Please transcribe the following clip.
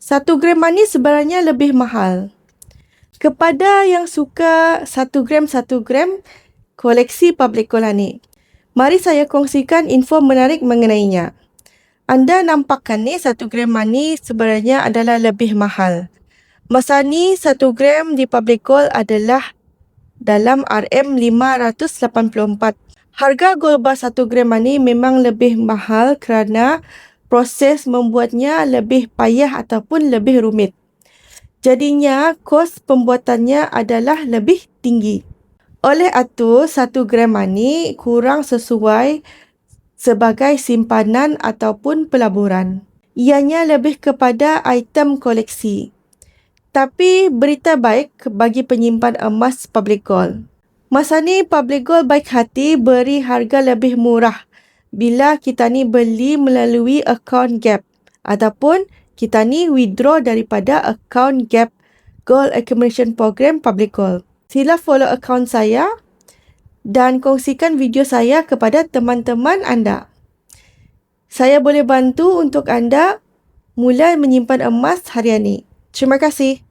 1 gram money sebenarnya lebih mahal. Kepada yang suka 1 gram koleksi Public Gold Honey, mari saya kongsikan info menarik mengenainya. Anda nampakkan ni 1 gram money sebenarnya adalah lebih mahal. Masa ni 1 gram di Public Gold adalah dalam RM584. Harga gold bar 1 gram money memang lebih mahal kerana proses membuatnya lebih payah ataupun lebih rumit. Jadinya, kos pembuatannya adalah lebih tinggi. Oleh itu, 1 gram money kurang sesuai sebagai simpanan ataupun pelaburan. Ianya lebih kepada item koleksi. Tapi berita baik bagi penyimpan emas Public Gold. Masa ni Public Gold baik hati beri harga lebih murah bila kita ni beli melalui akaun Gap ataupun kita ni withdraw daripada akaun Gap Gold Accumulation Program Public Gold. Sila follow akaun saya dan kongsikan video saya kepada teman-teman anda. Saya boleh bantu untuk anda mula menyimpan emas harian ini. Terima kasih.